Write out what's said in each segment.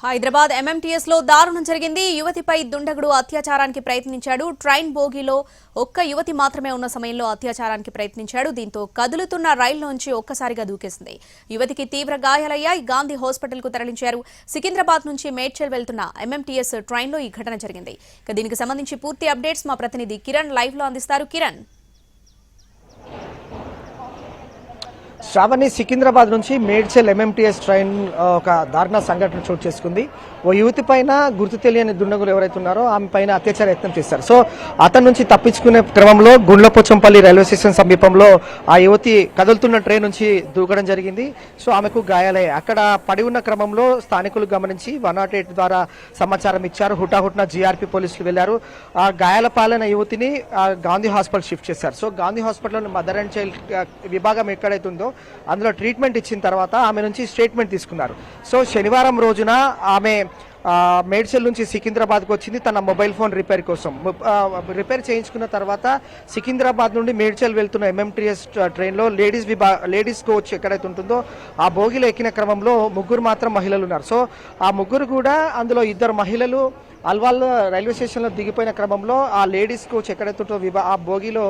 Hyderabad MMTS లో దారుణం జరిగింది. యువతిపై దుండగుడు అత్యాచారానికి ప్రయత్నించాడు. ట్రైన్ బోగీలో ఒక్క యువతి మాత్రమే ఉన్న సమయంలో అత్యాచారానికి ప్రయత్నించాడు. దీంతో కదులుతున్న రైల్లోంచి ఒక్కసారిగా దూకేసింది. యువతికి తీవ్ర గాయాలయ్యాయి. గాంధీ హాస్పిటల్ కు తరలించారు. సికింద్రాబాద్ నుంచి మేడ్చల్ వెళ్తున్న ఎంఎంటీఎస్ ట్రైన్ లో ఈ ఘటన జరిగింది. దీనికి సంబంధించి పూర్తి అప్డేట్స్ మా ప్రతినిధి కిరణ్ లైవ్ లో అందిస్తారు. కిరణ్, శ్రావణి, సికింద్రాబాద్ నుంచి మేడ్చల్ ఎంఎంటీఎస్ ట్రైన్ ఒక దారుణ సంఘటన చోటు చేసుకుంది. ఓ యువతి పైన గుర్తు తెలియని దుండగులు ఎవరైతే ఉన్నారో ఆమె పైన అత్యాచార యత్నం చేశారు. సో అతని నుంచి తప్పించుకునే క్రమంలో గుండ్లపోచంపల్లి రైల్వే స్టేషన్ సమీపంలో ఆ యువతి కదులుతున్న ట్రైన్ నుంచి దూకడం జరిగింది. సో ఆమెకు గాయాలయ్యాయి. అక్కడ పడి ఉన్న క్రమంలో స్థానికులు గమనించి 108 ద్వారా సమాచారం ఇచ్చారు. హుటాహుట్న జీఆర్పీ పోలీసులు వెళ్లారు. ఆ గాయాల పాలైన యువతిని గాంధీ హాస్పిటల్ షిఫ్ట్ చేశారు. సో గాంధీ హాస్పిటల్లో మదర్ అండ్ చైల్డ్ విభాగం ఎక్కడైతే ఉందో అందులో ట్రీట్మెంట్ ఇచ్చిన తర్వాత ఆమె నుంచి స్టేట్మెంట్ తీసుకున్నారు. సో శనివారం రోజున ఆమె మేడ్చల్ నుంచి సికింద్రాబాద్కు వచ్చింది తన మొబైల్ ఫోన్ రిపేర్ కోసం. రిపేర్ చేయించుకున్న తర్వాత సికింద్రాబాద్ నుండి మేడ్చల్ వెళ్తున్న ఎంఎంటీఎస్ ట్రైన్లో లేడీస్ కోచ్ ఎక్కడైతే ఉంటుందో ఆ బోగిలో ఎక్కిన క్రమంలో ముగ్గురు మాత్రం మహిళలు ఉన్నారు. సో ఆ ముగ్గురు కూడా అందులో ఇద్దరు మహిళలు అల్వాల్ రైల్వే స్టేషన్లో దిగిపోయిన క్రమంలో ఆ లేడీస్ కోచ్ ఎక్కడైతే ఉంటుందో ఆ బోగిలో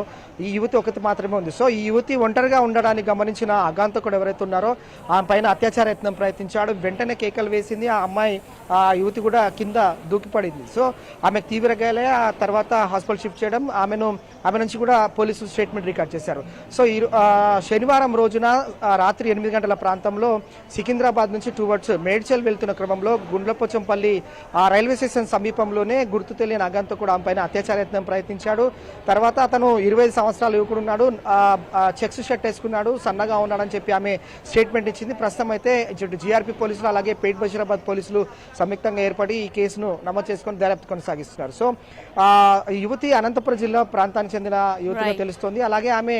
ఈ యువతి ఒకటి మాత్రమే ఉంది. సో ఈ యువతి ఒంటరిగా ఉండడాన్ని గమనించిన అగాంతకుడు ఎవరైతే ఉన్నారో ఆమె పైన అత్యాచార యత్నం ప్రయత్నించాడు. వెంటనే కేకలు వేసింది. ఆ అమ్మాయి ఆ యువతి కూడా కింద దూకిపడింది. సో ఆమెకు తీవ్ర గాయాలే. ఆ తర్వాత హాస్పిటల్ షిఫ్ట్ చేయడం, ఆమె నుంచి కూడా పోలీసులు స్టేట్మెంట్ రికార్డ్ చేశారు. సో శనివారం రోజున రాత్రి 8 గంటల ప్రాంతంలో సికింద్రాబాద్ నుంచి టువర్డ్స్ మేడ్చల్ వెళ్తున్న క్రమంలో గుండ్లపోచంపల్లి ఆ రైల్వే స్టేషన్ సమీపంలోనే గుర్తు తెలియని అగాంతకుడు ఆమె పైన అత్యాచార యత్నం ప్రయత్నించాడు. తర్వాత అతను 25 సంవత్సరాల యువకుడు ఉన్నాడు, చెక్స్ షర్ట్ వేసుకున్నాడు, సన్నగా ఉన్నాడని చెప్పి ఆమె స్టేట్మెంట్ ఇచ్చింది. ప్రస్తుతం అయితే జీఆర్పీ పోలీసులు అలాగే పేట్ బషీరాబాద్ పోలీసులు సంయుక్తంగా ఏర్పడి ఈ కేసును నమోదు చేసుకుని దర్యాప్తు కొనసాగిస్తున్నారు. సో యువతి అనంతపురం జిల్లా ప్రాంతానికి చెందిన యువతిగా తెలుస్తోంది. అలాగే ఆమె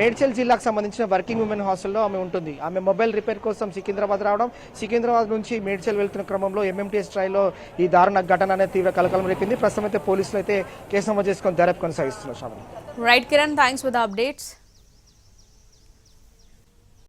మేడ్చల్ జిల్లాకు సంబంధించిన వర్కింగ్ ఉమెన్ హాస్టల్లో ఆమె ఉంటుంది. ఆమె మొబైల్ రిపేర్ కోసం సికింద్రాబాద్ రావడం, సికింద్రాబాద్ నుంచి మేడ్చల్ వెళ్తున్న క్రమంలో ఎంఎంటీఎస్ ట్రైన్లో ఈ దారుణ ఘటన అనేది తీవ్ర కలకలం రేపింది. ప్రస్తుతం అయితే పోలీసులు అయితే కేసు నమోదు చేసుకొని దర్యాప్తు కొనసాగిస్తున్నారు. Right Kiran, thanks for the updates.